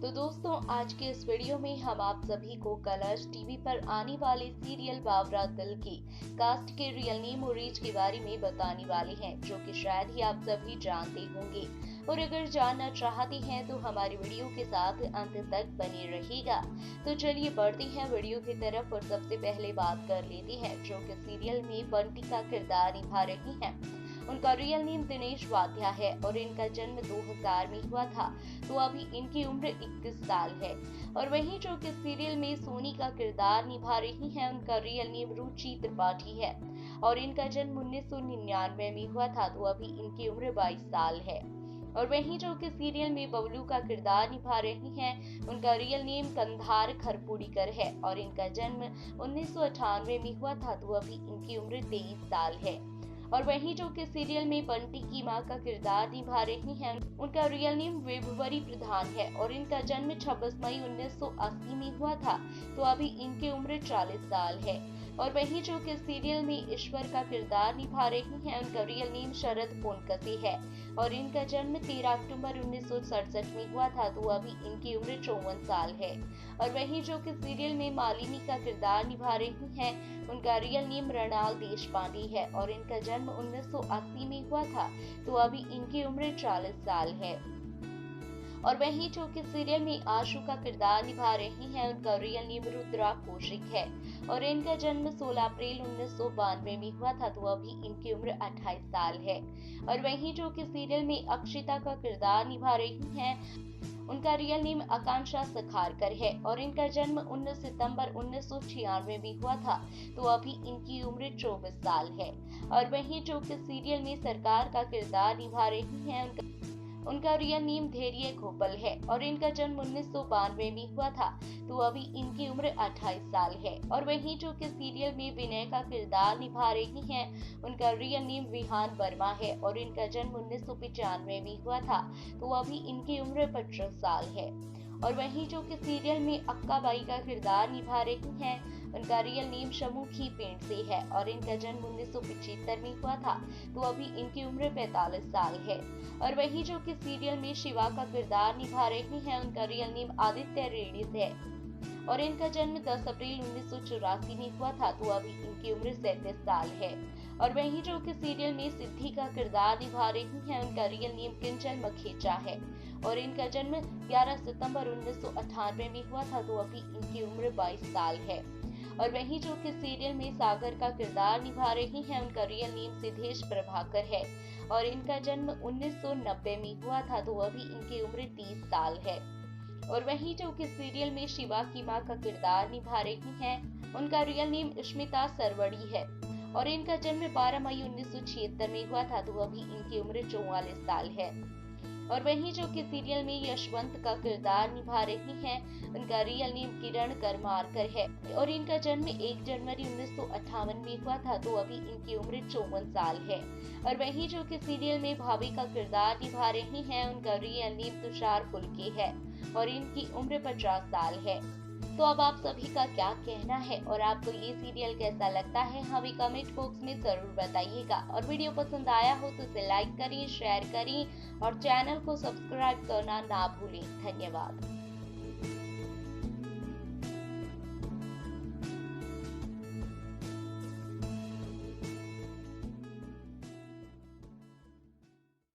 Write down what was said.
तो दोस्तों, आज के इस वीडियो में हम आप सभी को कलर्स टीवी पर आने वाले सीरियल बावरा दिल की कास्ट के रियल नेम और एज के बारे में बताने वाले हैं, जो कि शायद ही आप सभी जानते होंगे। और अगर जानना चाहते हैं तो हमारी वीडियो के साथ अंत तक बने रहिएगा। तो चलिए बढ़ते हैं वीडियो की तरफ और सबसे पहले बात कर लेते हैं जो कि सीरियल में बंटी का किरदार निभा रही हैं। उनका रियल नेम दिनेश वाध्या है और इनका जन्म 2000 में हुआ था, तो अभी इनकी उम्र 21 साल है। और वहीं जो कि सीरियल में सोनी का किरदार निभा रही हैं, उनका रियल नेम रुचि त्रिपाठी है और इनका जन्म 1999 में हुआ था, तो अभी इनकी उम्र 22 साल है। और वहीं जो कि सीरियल में बबलू का किरदार निभा रही हैं, उनका रियल नेम कंधार खरपुड़ीकर है और इनका जन्म 1998 में हुआ था, तो अभी इनकी उम्र 23 साल है। और वहीं जो कि सीरियल में बंटी की मां का किरदार निभा रही हैं, उनका रियल नेम वेभवरी प्रधान है और इनका जन्म 26 मई 1980 में हुआ था, तो अभी इनकी उम्र 40 साल है। और वहीं जो कि सीरियल में ईश्वर का किरदार निभा रही हैं, उनका रियल नेम शरद पोनकसी है और इनका जन्म 13 अक्टूबर 1967 में हुआ था, तो अभी इनकी उम्र 54 साल है। और वहीं जो कि सीरियल में मालिनी का किरदार निभा रही हैं, उनका रियल नेम रणाल देशपांडे है और इनका जन्म 1980 में हुआ था, तो अभी इनकी उम्र 40 साल है। और वहीं जो कि सीरियल में आशु का किरदार निभा रही हैं, उनका रियल नेम रुद्रा कौशिक है और इनका जन्म 16 अप्रैल 1992 में हुआ था, तो अभी इनकी उम्र 28 साल है। और वहीं जो कि सीरियल में अक्षिता का किरदार निभा रही हैं, उनका रियल नेम आकांक्षा सखारकर है और इनका जन्म 19 सितंबर 1996 में हुआ था, तो अभी इनकी उम्र 24 साल है। और वहीं जो कि सीरियल में सरकार का किरदार निभा रही हैं, उनका रियल नेम धैर्य घोपल है और इनका जन्म 1992 में हुआ था, तो अभी इनकी उम्र 28 साल है। और वहीं जो कि सीरियल में विनय का किरदार निभा रही हैं, उनका रियल नेम विहान वर्मा है और इनका जन्म 1995 में हुआ था, तो अभी इनकी उम्र 25 साल है। और वहीं जो कि सीरियल में अक्का बाई का किरदार निभा रही हैं, उनका रियल नेम शमुखी पेंट से है और इनका जन्म 1975 में हुआ था, तो अभी इनकी उम्र 45 साल है। और वहीं जो कि सीरियल में शिवा का किरदार निभा रही हैं, उनका रियल नेम आदित्य रेड्डी है और इनका जन्म 10 अप्रैल 1984 में हुआ था, तो अभी इनकी उम्र 37 साल है। और वहीं जो कि सीरियल में सिद्धि का किरदार निभा रही हैं, उनका रियल नेम किंचन मखेचा है और इनका जन्म 11 सितंबर 1998 में हुआ था, तो अभी इनकी उम्र 22 साल है। और वहीं जो कि सीरियल में सागर का किरदार निभा रही हैं, उनका रियल नेम सिद्धेश प्रभाकर है और इनका जन्म 1990 में हुआ था, तो अभी इनकी उम्र 30 साल है। और वहीं जो कि सीरियल में शिवा की मां का किरदार निभा रही हैं, उनका रियल नेम स्मिता सरवड़ी है और इनका जन्म 12 मई 1976 में हुआ था, तो अभी इनकी उम्र 44 साल है। और वहीं जो कि सीरियल में यशवंत का किरदार निभा रही हैं, उनका रियल नेम किरण करमारकर है और इनका जन्म 1 जनवरी 1958 में हुआ था, तो अभी इनकी उम्र 54 साल है। और वहीं जो कि सीरियल में भाभी का किरदार निभा रही हैं, उनका रियल नेम तुषार फुल्के है और इनकी उम्र 50 साल है। तो अब आप सभी का क्या कहना है और आपको ये सीरियल कैसा लगता है, हमें कमेंट बॉक्स में जरूर बताइएगा। और वीडियो पसंद आया हो तो इसे लाइक करें, शेयर करें और चैनल को सब्सक्राइब करना ना भूलें। धन्यवाद।